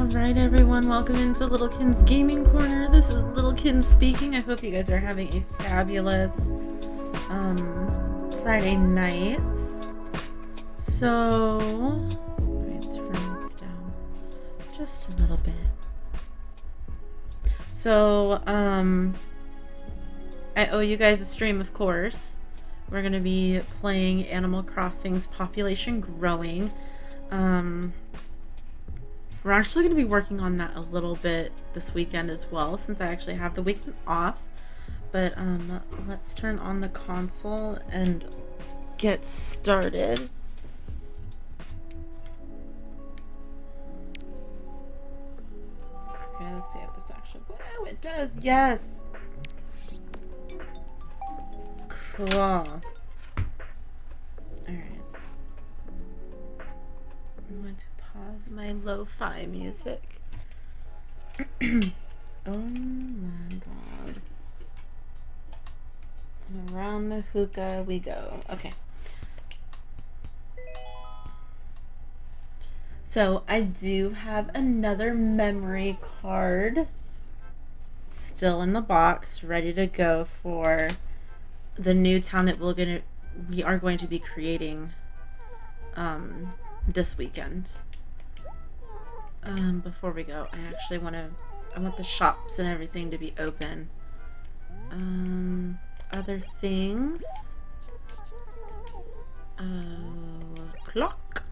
Alright everyone, welcome into Littlekin's Gaming Corner. This is Littlekin speaking. I hope you guys are having a fabulous Friday night. So, let me turn this down just a little bit. So, I owe you guys a stream, of course. We're going to be playing Animal Crossing's Population Growing. We're actually going to be working on that a little bit this weekend as well, since I actually have the weekend off. But let's turn on the console and get started. Okay, let's see if this actually... Whoa, it does! Yes! Cool. Alright. I'm going to pause my lo-fi music. Oh my god. And around the hookah we go. Okay. So I do have another memory card still in the box, ready to go for the new town that we are going to be creating this weekend. Before we go, I want the shops and everything to be open. Other things. Clock.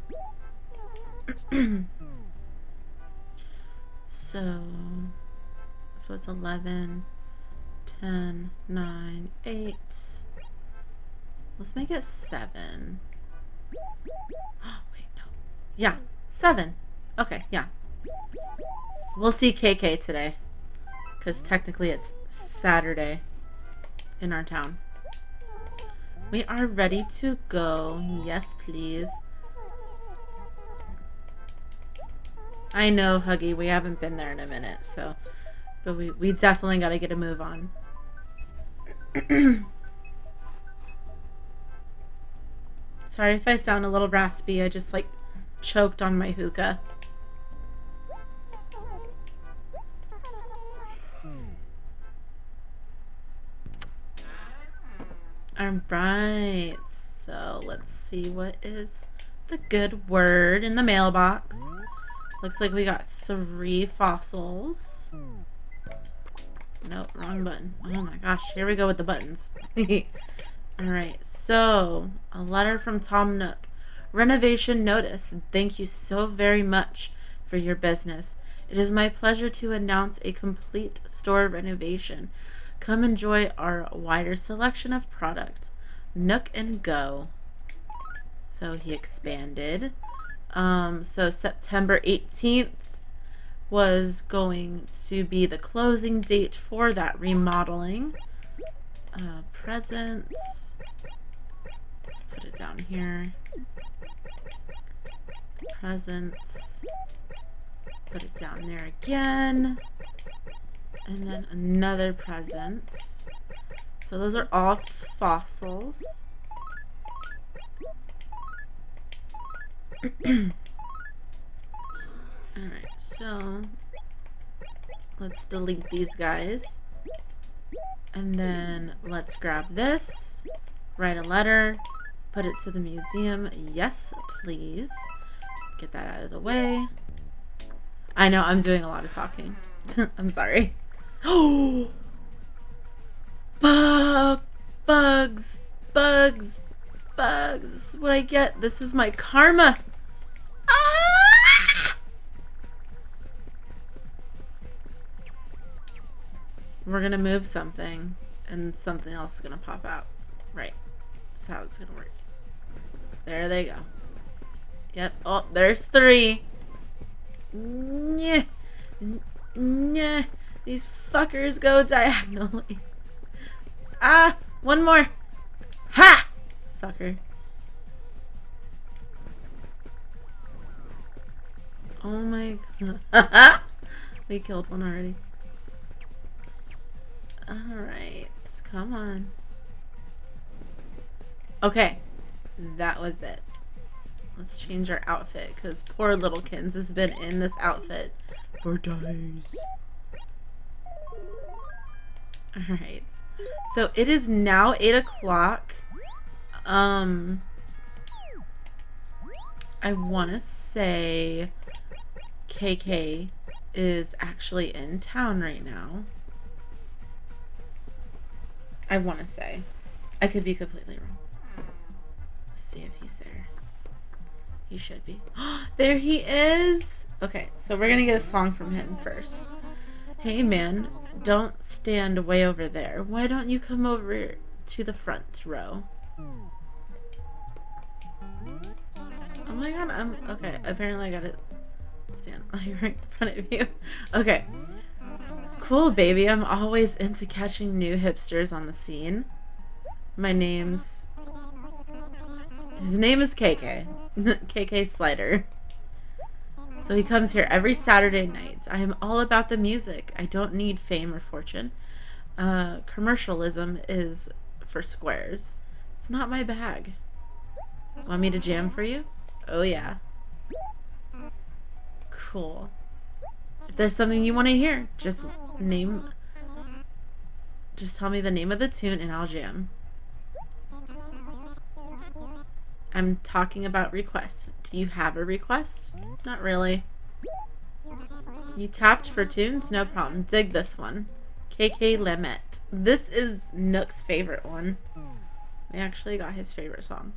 So it's 11, 10, 9, 8. Let's make it 7. Wait, no. Yeah, 7. Okay, yeah. We'll see KK today, because technically it's Saturday in our town. We are ready to go. Yes, please. I know, Huggy, we haven't been there in a minute, so... But we definitely gotta get a move on. Sorry if I sound a little raspy. I just, like, choked on my hookah. Alright, so let's see what is the good word in the mailbox. Looks like we got 3 fossils. Nope, wrong button. Oh my gosh, here we go with the buttons. Alright, so a letter from Tom Nook. Renovation notice. Thank you so very much for your business. It is my pleasure to announce a complete store renovation. Come enjoy our wider selection of product. Nook and Go. So he expanded. So September 18th was going to be the closing date for that remodeling. Presents. Let's put it down here. Presents. Put it down there again. And then another present. So those are all fossils. Alright, so let's delete these guys. And then let's grab this, write a letter, put it to the museum. Yes, please. Get that out of the way. I know I'm doing a lot of talking. I'm sorry. Oh! Bugs! Bugs! Bugs! This is what I get. This is my karma. Ah! We're gonna move something, and something else is gonna pop out. Right. That's how it's gonna work. There they go. Yep. Oh, there's 3. Nyeh. Nyeh. These fuckers go diagonally. Ah! One more! Ha! Sucker. Oh my god. We killed one already. Alright. Come on. Okay. That was it. Let's change our outfit, because poor Littlekins has been in this outfit for days. Alright. So it is now 8 o'clock. I want to say KK is actually in town right now. I want to say. I could be completely wrong. Let's see if he's there. He should be. There he is! Okay, so we're gonna get a song from him first. Hey man, don't stand way over there. Why don't you come over to the front row? Oh my god, okay, apparently I gotta stand like right in front of you. Okay. Cool, baby. I'm always into catching new hipsters on the scene. His name is KK. KK Slider. So he comes here every Saturday nights. I am all about the music. I don't need fame or fortune. Commercialism is for squares. It's not my bag. Want me to jam for you? Oh yeah. Cool. If there's something you want to hear, just tell me the name of the tune and I'll jam. I'm talking about requests. Do you have a request? Not really. You tapped for tunes? No problem. Dig this one. KK Lamette. This is Nook's favorite one. We actually got his favorite song.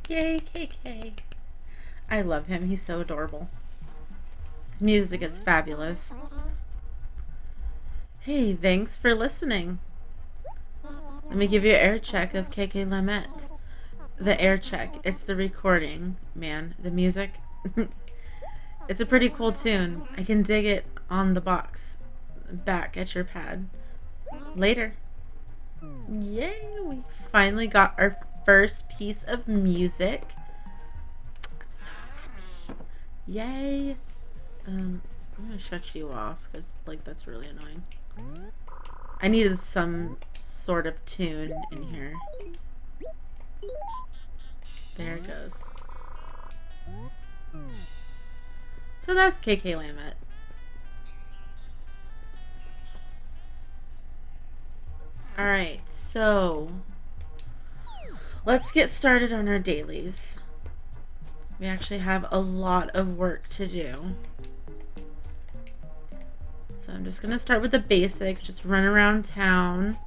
Yay, KK. I love him. He's so adorable. His music is fabulous. Hey, thanks for listening. Let me give you an air check of KK Lamette. The air check. It's the recording, man. The music. It's a pretty cool tune. I can dig it on the box. Back at your pad. Later. Yay, we finally got our first piece of music. I'm so happy. Yay. I'm gonna shut you off because like that's really annoying. I needed some sort of tune in here. There it goes. So that's KK Lamette. Alright, so let's get started on our dailies. We actually have a lot of work to do. So I'm just gonna start with the basics, just run around town.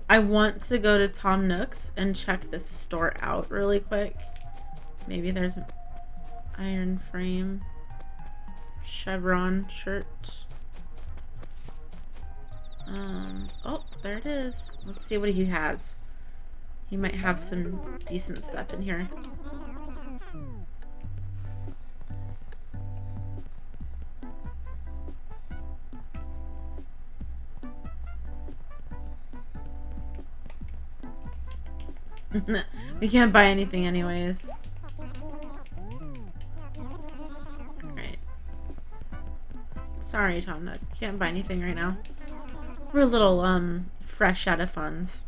I want to go to Tom Nook's and check this store out really quick. Maybe there's an iron frame chevron shirt. Oh, there it is. Let's see what he has. He might have some decent stuff in here. We can't buy anything anyways. Alright. Sorry, Tom Nook. Can't buy anything right now. We're a little, fresh out of funds.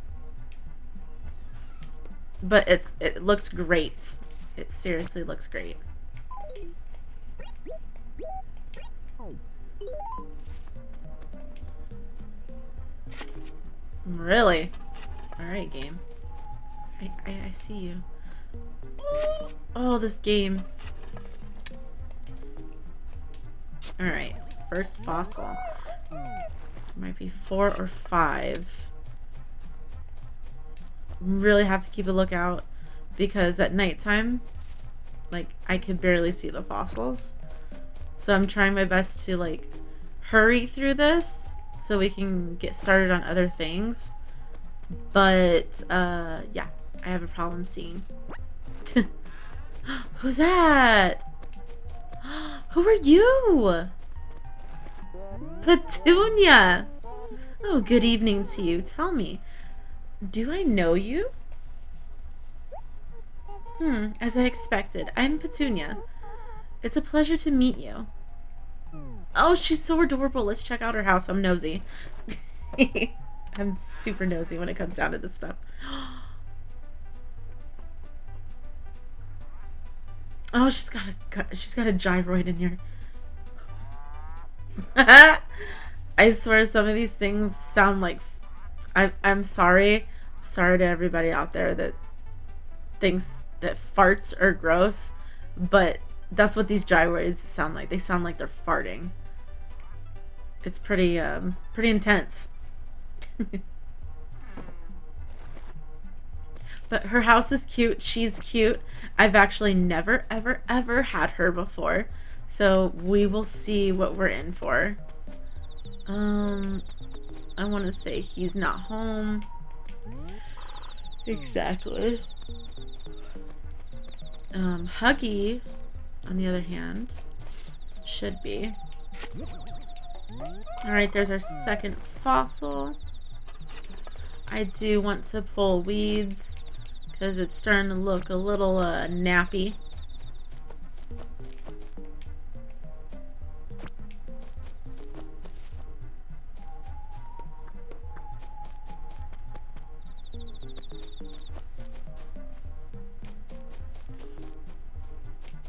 But it looks great. It seriously looks great. Really? Alright, game. I see you. Oh, this game. Alright, first fossil. Might be 4 or 5. Really have to keep a lookout because at nighttime, like, I could barely see the fossils. So I'm trying my best to, like, hurry through this so we can get started on other things. But, yeah, I have a problem seeing. Who's that? Who are you? Petunia! Oh, good evening to you. Tell me, do I know you? As I expected. I'm Petunia. It's a pleasure to meet you. Oh, she's so adorable. Let's check out her house. I'm nosy. I'm super nosy when it comes down to this stuff. Oh, she's got a gyroid in here. I swear some of these things sound like I'm sorry. Sorry to everybody out there that thinks that farts are gross, but that's what these gyroids sound like. They sound like they're farting. It's pretty intense. But her house is cute. She's cute. I've actually never, ever, ever had her before. So we will see what we're in for. I want to say he's not home. Exactly. Huggy, on the other hand, should be. Alright, there's our second fossil. I do want to pull weeds because it's starting to look a little nappy.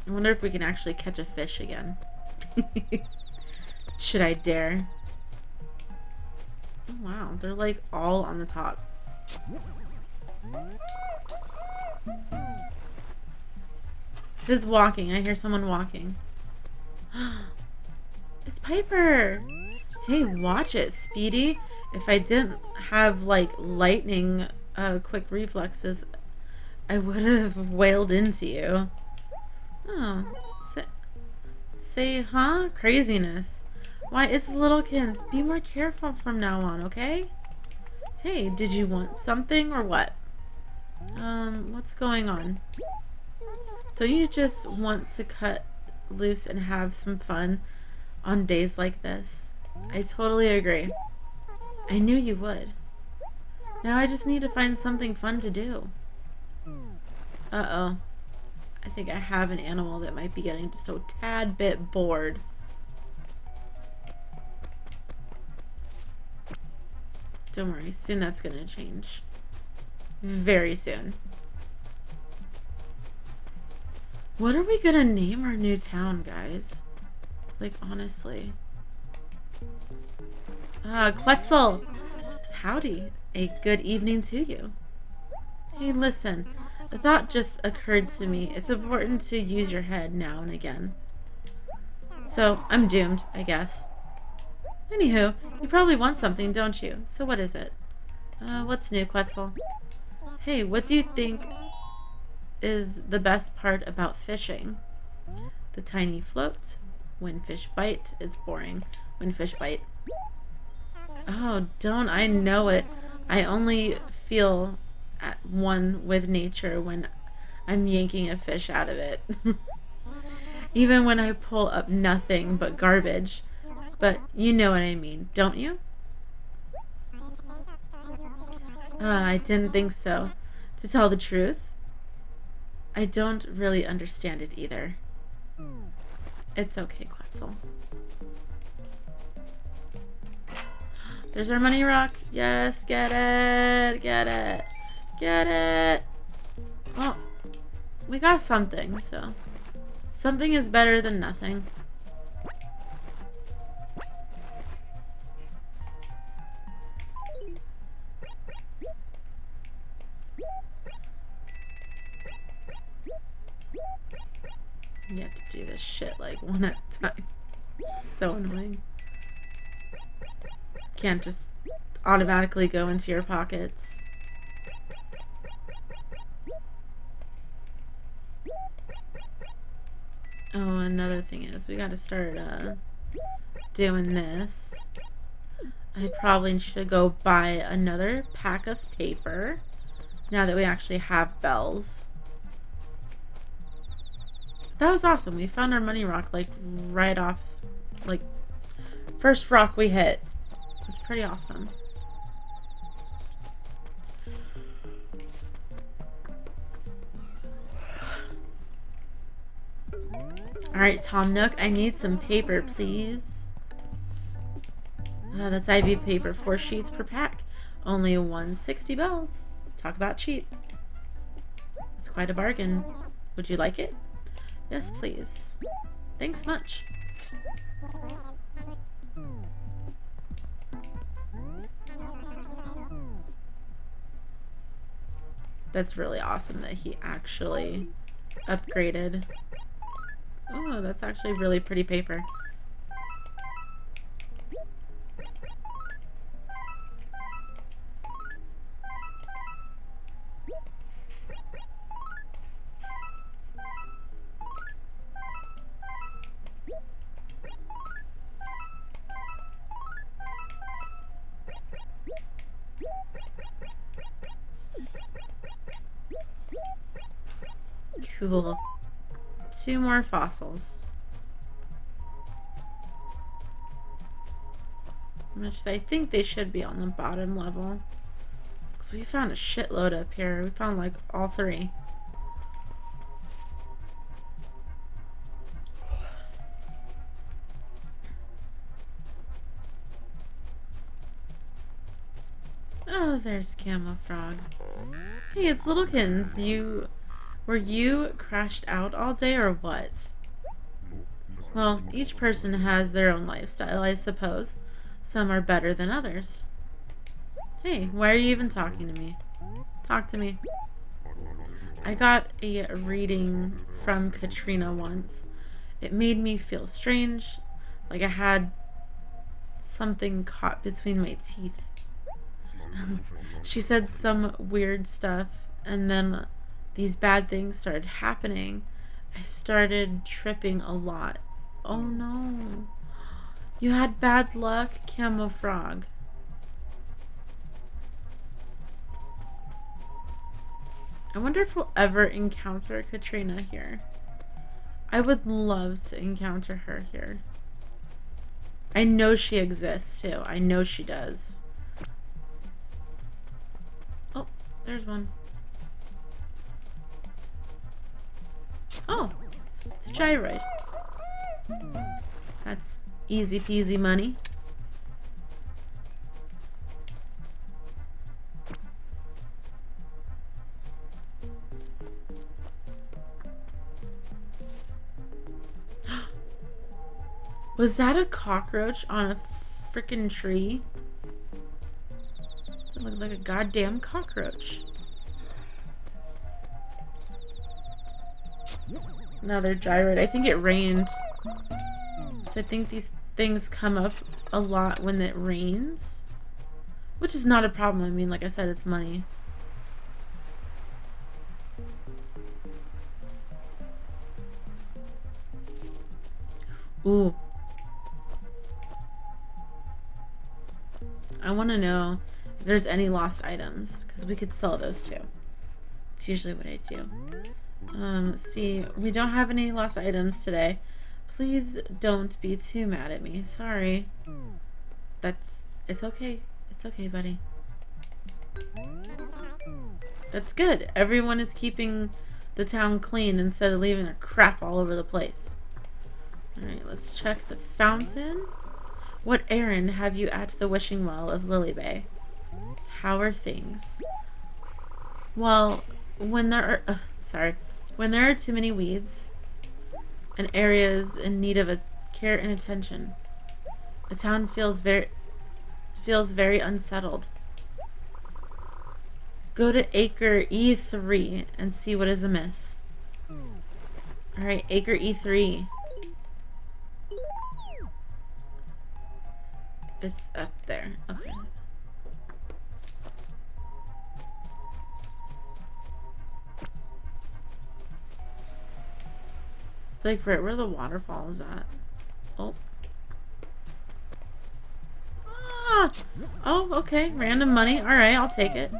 I wonder if we can actually catch a fish again. Should I dare? Oh, wow, they're like all on the top. Who's walking? I hear someone walking. It's Piper! Hey, watch it, Speedy. If I didn't have like lightning quick reflexes, I would have wailed into you. Oh, say, huh? Craziness. Why, it's Littlekins. Be more careful from now on, okay? Hey, did you want something or what? What's going on? Don't you just want to cut loose and have some fun on days like this? I totally agree. I knew you would. Now I just need to find something fun to do. Uh-oh. I think I have an animal that might be getting just a tad bit bored. Don't worry, soon that's gonna change. Very soon. What are we gonna name our new town, guys? Like, honestly. Quetzal! Howdy. A good evening to you. Hey, listen. A thought just occurred to me. It's important to use your head now and again. So, I'm doomed, I guess. Anywho, you probably want something, don't you? So what is it? What's new, Quetzal? Hey, what do you think is the best part about fishing? The tiny float. When fish bite, it's boring. When fish bite. Oh, don't I know it. I only feel at one with nature when I'm yanking a fish out of it. Even when I pull up nothing but garbage. But you know what I mean, don't you? I didn't think so. To tell the truth, I don't really understand it either. It's okay, Quetzal. There's our money rock. Yes, get it. Get it. Get it. Well, we got something, so. Something is better than nothing. You have to do this shit like one at a time. It's so annoying. Can't just automatically go into your pockets. Oh, another thing is we gotta start doing this. I probably should go buy another pack of paper now that we actually have bells. That was awesome. We found our money rock like right off, like first rock we hit. It's pretty awesome. Alright, Tom Nook, I need some paper, please. That's IV paper, 4 sheets per pack. Only 160 bells. Talk about cheap. It's quite a bargain. Would you like it? Yes, please. Thanks much. That's really awesome that he actually upgraded. Oh, that's actually really pretty paper. Cool. 2 more fossils. Which I think they should be on the bottom level. Because we found a shitload up here. We found like all 3. Oh, there's Camo Frog. Hey, it's Littlekins. Were you crashed out all day or what? Well, each person has their own lifestyle, I suppose. Some are better than others. Hey, why are you even talking to me? Talk to me. I got a reading from Katrina once. It made me feel strange, like I had something caught between my teeth. She said some weird stuff, and then these bad things started happening. I started tripping a lot. Oh no. You had bad luck, Camo Frog. I wonder if we'll ever encounter Katrina here. I would love to encounter her here. I know she exists too. I know she does. Oh, there's one. Oh, it's a gyroid. That's easy peasy money. Was that a cockroach on a freaking tree? It looked like a goddamn cockroach. Now they're gyrated. I think it rained. So I think these things come up a lot when it rains. Which is not a problem. I mean, like I said, it's money. Ooh. I want to know if there's any lost items, because we could sell those too. It's usually what I do. Let's see. We don't have any lost items today. Please don't be too mad at me. Sorry. It's okay. It's okay, buddy. That's good. Everyone is keeping the town clean instead of leaving their crap all over the place. Alright, let's check the fountain. What errand have you at the wishing well of Lilybay? How are things? Well, when there are too many weeds and areas in need of care and attention, the town feels very unsettled. Go to Acre E3 and see what is amiss. Alright, Acre E3. It's up there. Okay. It's like right where the waterfall is at. Oh. Ah! Oh, okay. Random money. Alright, I'll take it.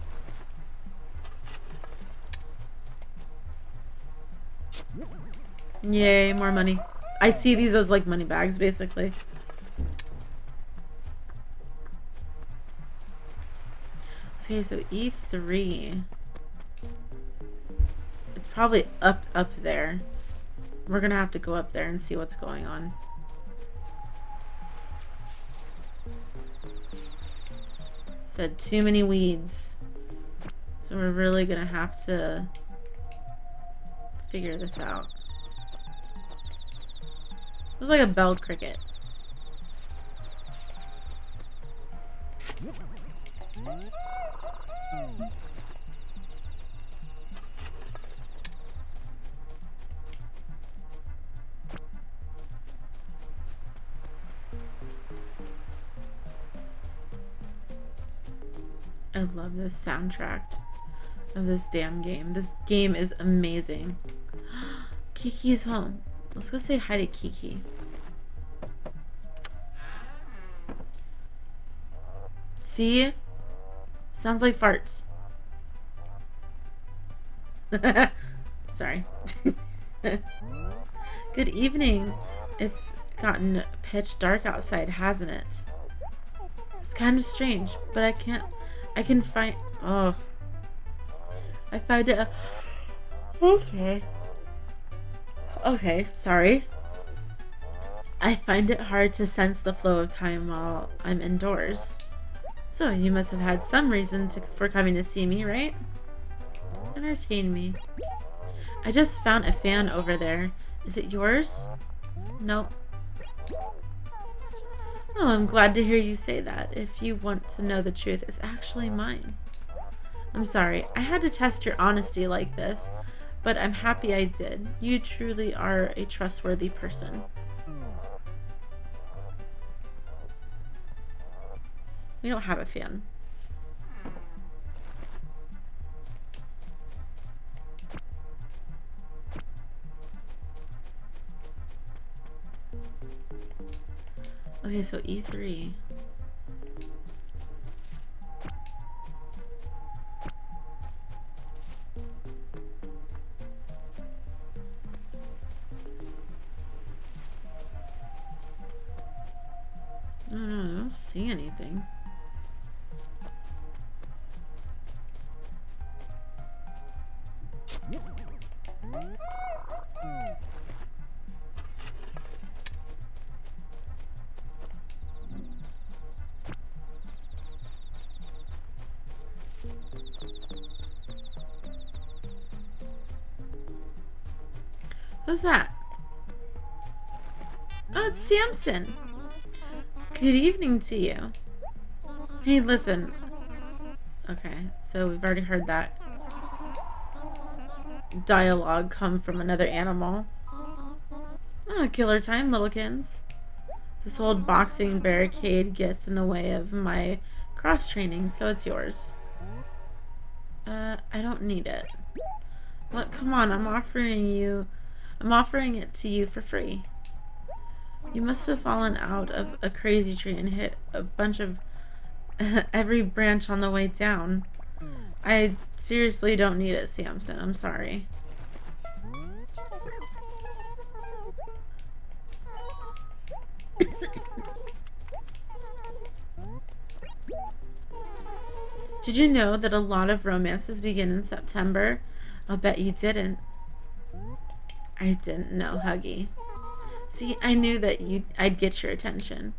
Yay, more money. I see these as like money bags, basically. Okay, so E3. It's probably up there. We're gonna have to go up there and see what's going on. Said too many weeds. So we're really gonna have to figure this out. It was like a bell cricket. I love this soundtrack of this damn game. This game is amazing. Kiki's home. Let's go say hi to Kiki. See? Sounds like farts. Sorry. Good evening. It's gotten pitch dark outside, hasn't it? It's kind of strange, but I can find, oh. I find it, okay, sorry. I find it hard to sense the flow of time while I'm indoors. So, you must have had some reason for coming to see me, right? Entertain me. I just found a fan over there. Is it yours? No. Oh, I'm glad to hear you say that. If you want to know the truth, it's actually mine. I'm sorry, I had to test your honesty like this, but I'm happy I did. You truly are a trustworthy person. We don't have a fan. Okay, so E3. I don't see anything. Who's that? Oh, it's Samson. Good evening to you. Hey, listen. Okay, so we've already heard that dialogue come from another animal. Oh, killer time, littlekins. This old boxing barricade gets in the way of my cross training, so it's yours. I don't need it. What? Come on, I'm offering it to you for free. You must have fallen out of a crazy tree and hit a bunch of every branch on the way down. I seriously don't need it, Samson. I'm sorry. Did you know that a lot of romances begin in September? I'll bet you didn't. I didn't know, Huggy. See, I knew that I'd get your attention.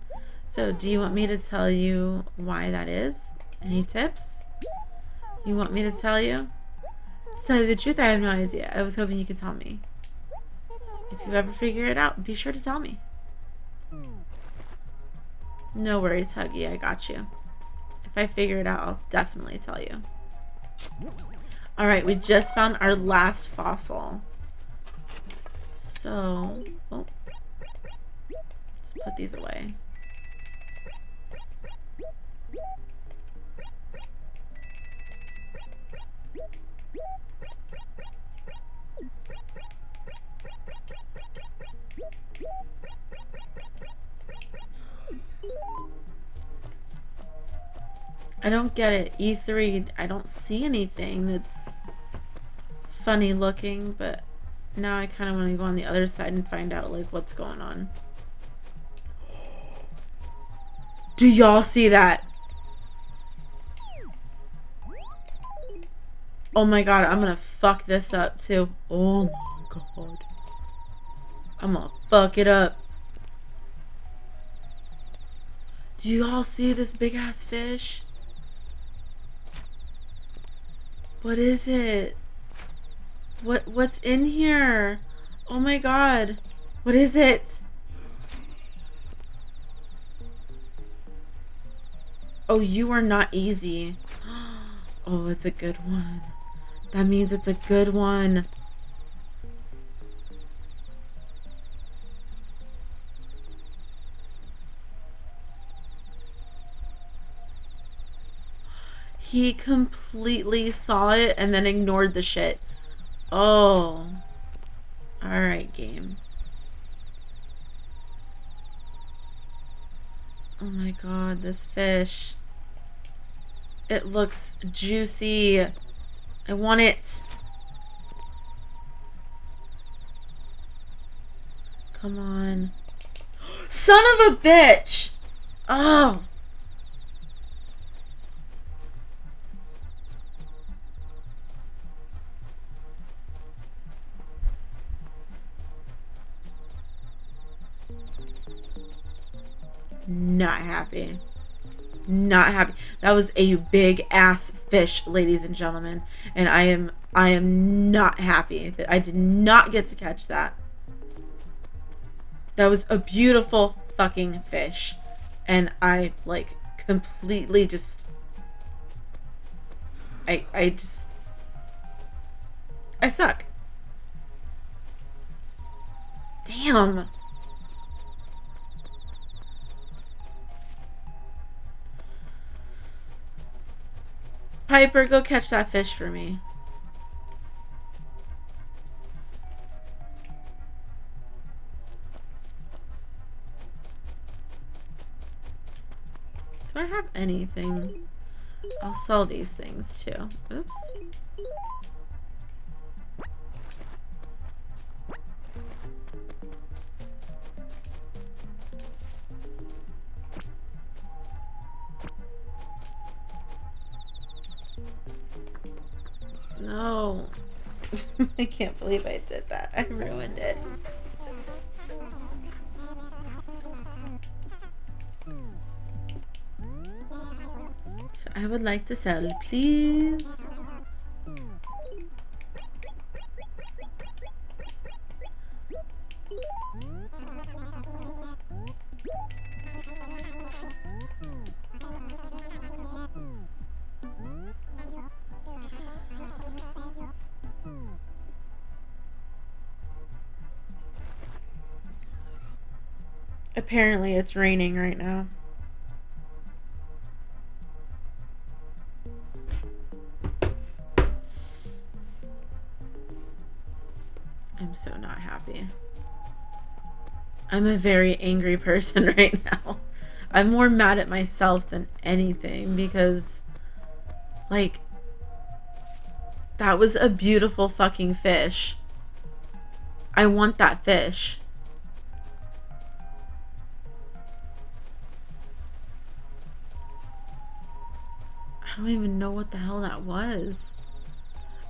So, do you want me to tell you why that is? Any tips? You want me to tell you? To tell you the truth, I have no idea. I was hoping you could tell me. If you ever figure it out, be sure to tell me. No worries, Huggy. I got you. If I figure it out, I'll definitely tell you. Alright, we just found our last fossil. So, oh, let's put these away. I don't get it. E3, I don't see anything that's funny looking, but now I kind of want to go on the other side and find out like what's going on. Do y'all see that? Oh my god, I'm gonna fuck this up too. Oh my god. I'm gonna fuck it up. Do you all see this big ass fish? What is it? What's in here? Oh my god. What is it? Oh, you are not easy. Oh, it's a good one. That means it's a good one. He completely saw it and then ignored the shit. Oh. Alright, game. Oh my god, this fish. It looks juicy. I want it. Come on. Son of a bitch! Oh. Not happy. Not happy. That was a big ass fish, ladies and gentlemen. And I am not happy that I did not get to catch that. That was a beautiful fucking fish. And I like completely just I suck. Damn. Piper, go catch that fish for me. Do I have anything? I'll sell these things too. Oops. No. I can't believe I did that. I ruined it. So I would like to sell, please. Apparently it's raining right now. I'm so not happy. I'm a very angry person right now. I'm more mad at myself than anything because, like, that was a beautiful fucking fish. I want that fish. I don't even know what the hell that was.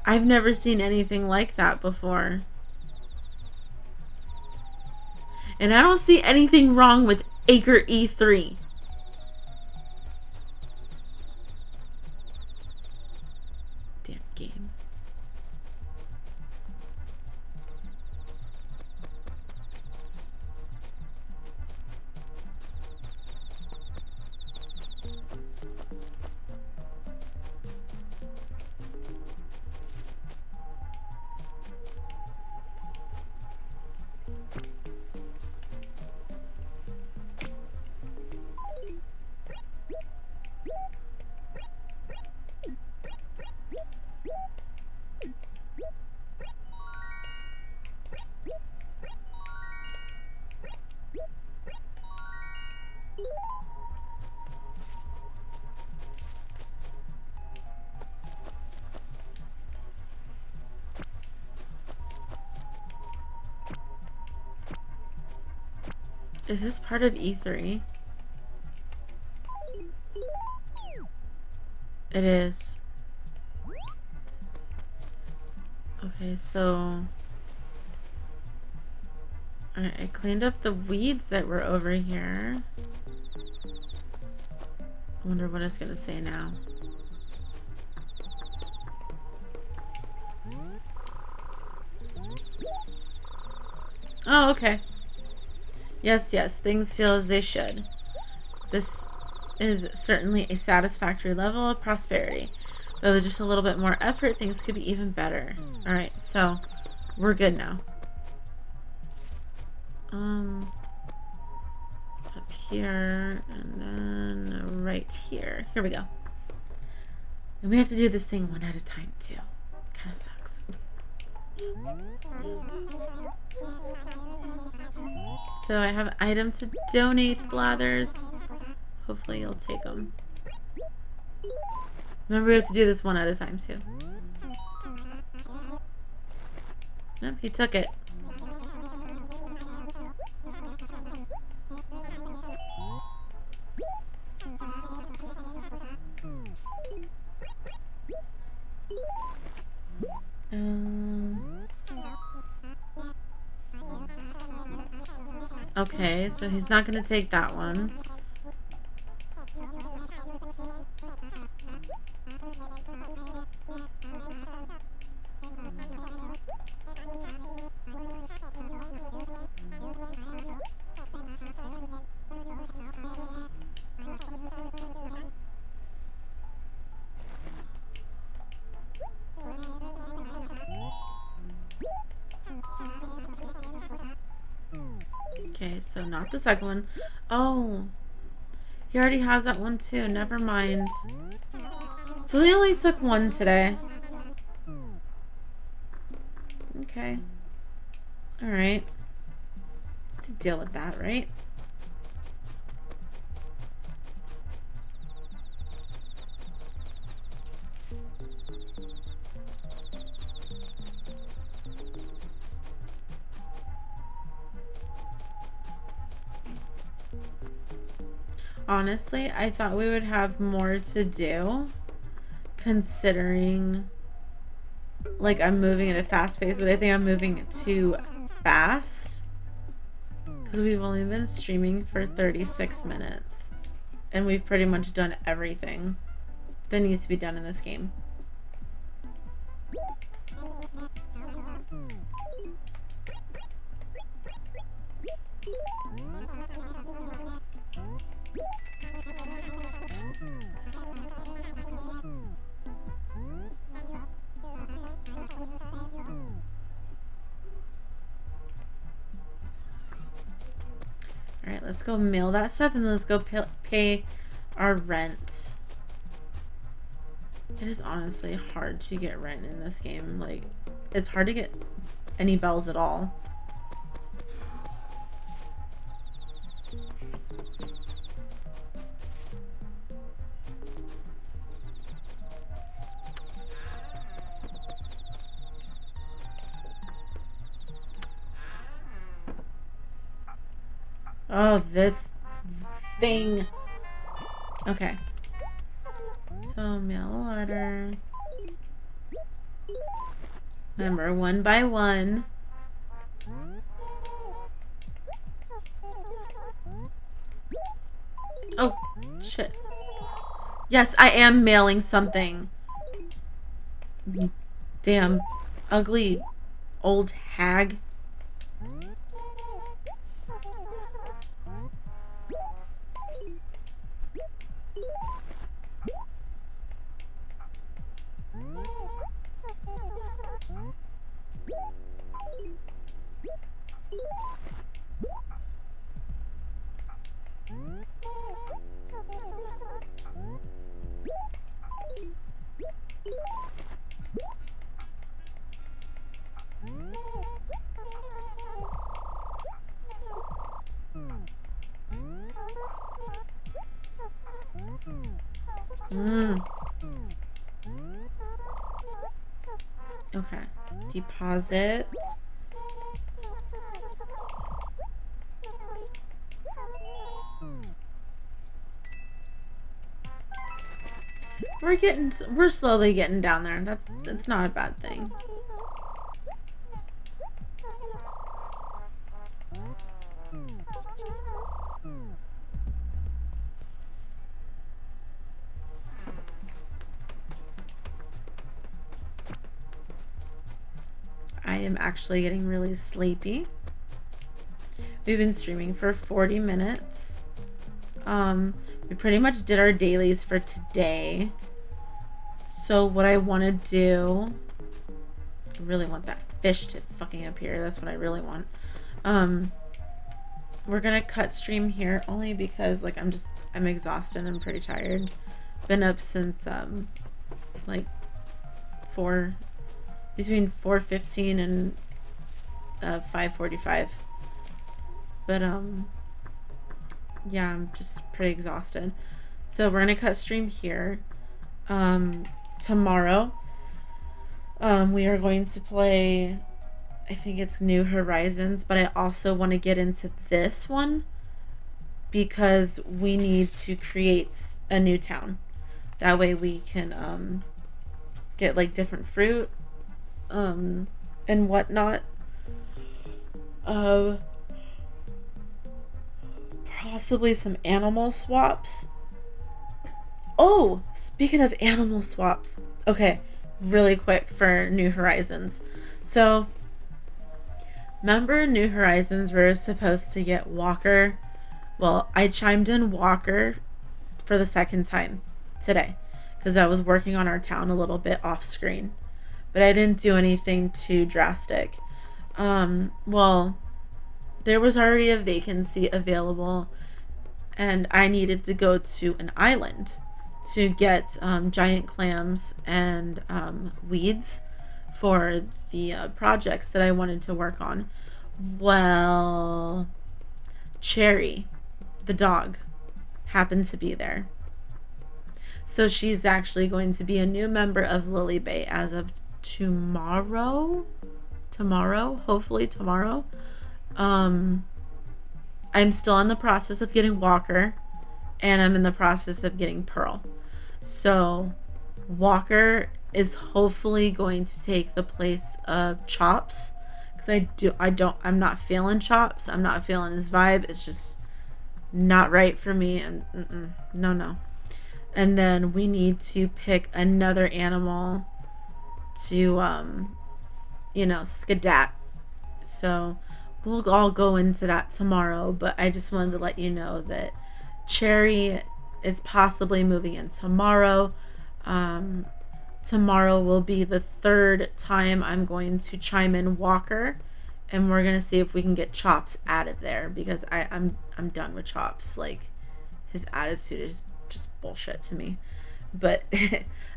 I've never seen anything like that before. And I don't see anything wrong with Acre E3. Damn game. Is this part of E3? It is. Okay, so... Alright, I cleaned up the weeds that were over here. I wonder what it's gonna say now. Oh, okay. Yes, yes, things feel as they should. This is certainly a satisfactory level of prosperity. But with just a little bit more effort, things could be even better. Alright, so we're good now. Up here, and then right here. Here we go. And we have to do this thing one at a time, too. Kind of sucks. So I have an item to donate, Blathers. Hopefully you'll take them. Remember, we have to do this one at a time, too. Nope, he took it. Okay, so he's not gonna take that one. Okay, so not the second one. Oh, he already has that one too. Never mind. So he only took one today. Okay. Alright. To deal with that, right? Honestly, I thought we would have more to do, considering, like, I'm moving at a fast pace, but I think I'm moving too fast, because we've only been streaming for 36 minutes, and we've pretty much done everything that needs to be done in this game. Alright, let's go mail that stuff and then let's go pay our rent. It is honestly hard to get rent in this game. Like, it's hard to get any bells at all. Oh, this thing. Okay. So, mail a letter. Remember, 1 by 1. Oh, shit. Yes, I am mailing something. Damn ugly old hag. Okay. Deposit. We're slowly getting down there. That's not a bad thing. I am actually getting really sleepy. We've been streaming for 40 minutes. We pretty much did our dailies for today. So what I want to do, I really want that fish to fucking appear. That's what I really want. We're gonna cut stream here only because like I'm exhausted. I'm pretty tired. Been up since like between 4:15 and 5:45. But yeah, I'm just pretty exhausted. So we're gonna cut stream here. Tomorrow we are going to play, I think it's New Horizons, but I also want to get into this one because we need to create a new town. That way we can get like different fruit and whatnot. Possibly some animal swaps. Oh, speaking of animal swaps. Okay, really quick for New Horizons. So, remember in New Horizons we were supposed to get Walker? Well, I chimed in Walker for the second time today because I was working on our town a little bit off screen. But I didn't do anything too drastic. Well, there was already a vacancy available and I needed to go to an island to get giant clams and weeds for the projects that I wanted to work on. Well, Cherry, the dog, happened to be there. So she's actually going to be a new member of Lily Bay as of tomorrow, hopefully tomorrow. I'm still in the process of getting Walker and I'm in the process of getting Pearl. So Walker is hopefully going to take the place of Chops because I'm not feeling Chops. I'm not feeling his vibe. It's just not right for me. And no. And then we need to pick another animal to skedat. So we'll all go into that tomorrow, but I just wanted to let you know that Cherry is possibly moving in tomorrow. Tomorrow will be the third time I'm going to chime in Walker and we're gonna see if we can get Chops out of there, because I'm done with Chops. Like, his attitude is just bullshit to me. But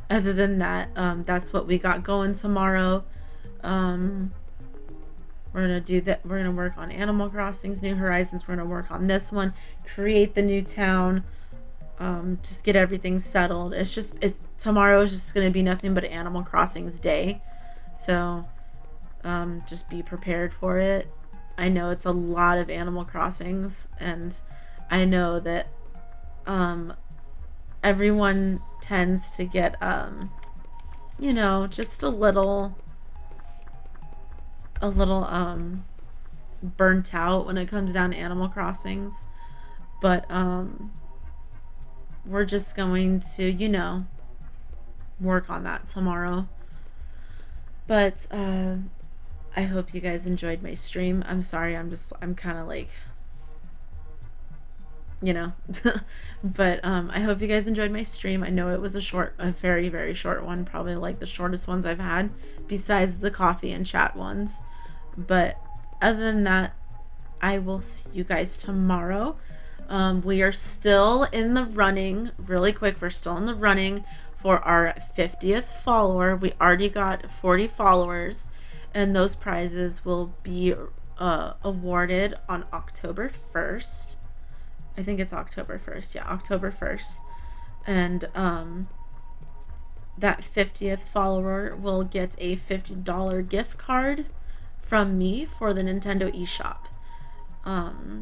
other than that, that's what we got going tomorrow. We're gonna do that. We're gonna work on Animal Crossing's New Horizons. We're gonna work on this one, create the new town, just get everything settled. It's tomorrow is just gonna be nothing but Animal Crossing's day, so just be prepared for it. I know it's a lot of Animal Crossings, and I know that everyone tends to get just a little burnt out when it comes down to Animal Crossings. But we're just going to work on that tomorrow. But I hope you guys enjoyed my stream. I'm sorry, I'm kind of like, but I hope you guys enjoyed my stream. I know it was a very, very short one, probably like the shortest ones I've had besides the coffee and chat ones. But other than that, I will see you guys tomorrow. We are still in the running, really quick, we're still in the running for our 50th follower. We already got 40 followers, and those prizes will be awarded on October 1st. I think it's October 1st. Yeah, October 1st. And that 50th follower will get a $50 gift card from me for the Nintendo eShop.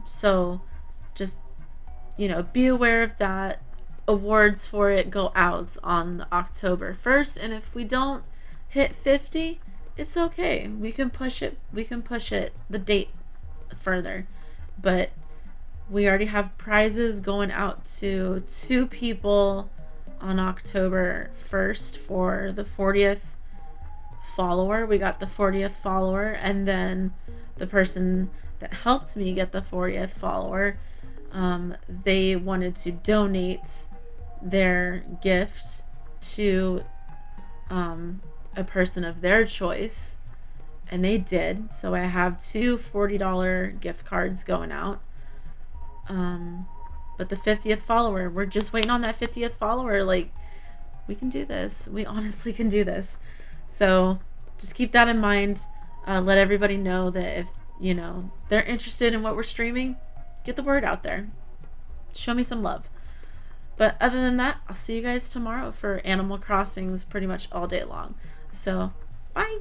So just, be aware of that. Awards for it go out on October 1st. And if we don't hit 50, it's okay. We can push it the date further. But we already have prizes going out to 2 people on October 1st for the 40th follower. We got the 40th follower, and then the person that helped me get the 40th follower, they wanted to donate their gift to a person of their choice, and they did. So I have 2 $40 gift cards going out. But the 50th follower, we're just waiting on that 50th follower. Like, we can do this. We honestly can do this. So just keep that in mind. Let everybody know that if, they're interested in what we're streaming, get the word out there. Show me some love. But other than that, I'll see you guys tomorrow for Animal Crossings pretty much all day long. So, bye.